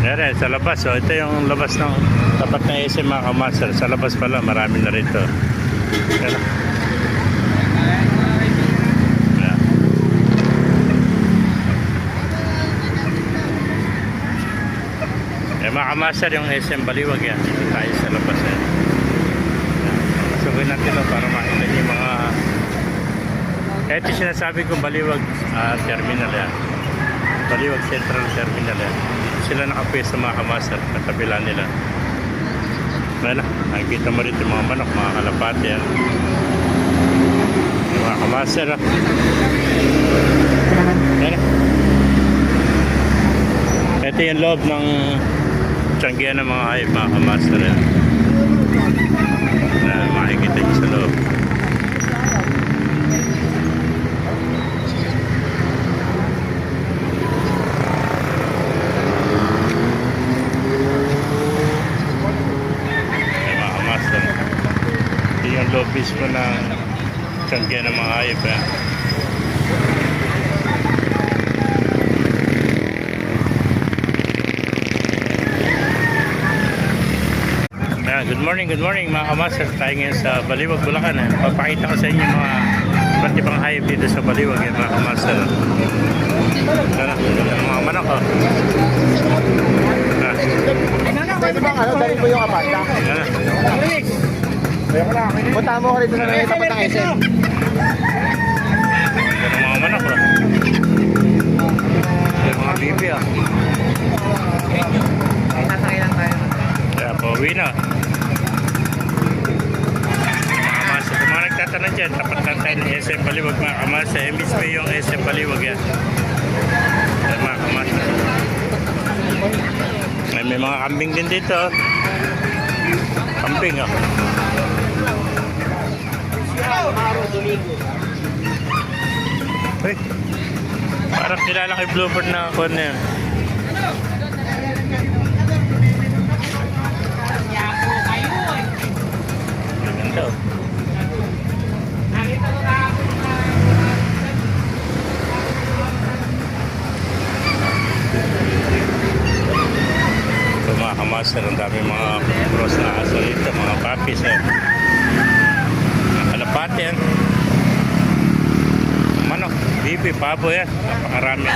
Yan, sa labas. So, ito yung labas ng tapat na SM mga kamaster. Sa labas pala, marami na rito. Yan. Yan. Eh, mga kamaster, yung SM Baliwag yan. Dito tayo sa labas. Yan. Masukin natin para makita niyo yung mga... Ito sinasabi kong Baliwag Terminal yan. Baliwag Central Terminal yan. Sila nakapwesto mga kamaster, katabila nila. Wala, nakikita mo rito yung mga manok, mga kalapati yan. Yung mga kamaster. Yan. Ito yung loob ng tiyanggihan ng mga hayop mga kamaster yan. Makikita nyo sa loob. Yung loob mismo ng tiyanggihan ng mga hayop eh. Good morning mga kamaster. Tayo ngayon sa Baliwag, Bulacan eh. Papakita ko sa inyo mga iba't ibang hayop dito sa Baliwag eh, mga kamaster. Mga manok oh. Pwede bang dali mo yung abanda? Punta mo ko rito na lang tapat ng SM. Yan ang mga manok oh. Yung mga bibi ah. Ay, nasakay lang tayo. Kaya pauwi na. Mga kamasa, kung mga nagtatanong dyan, tapat lang tayo ng SM Baliwag mga kamasa. MSP yung SM Baliwag yan. Kaya mga kamasa. May mga kambing din dito. Kambing ah. Uy, parang kilala kay Bluebird na ako na yan. Ganda oh. Ito mga kamaster, ang dami mga cross na aso dito, mga puppies eh. Mga kalapati yan. Manok, bibi, pabo yan, napakarami.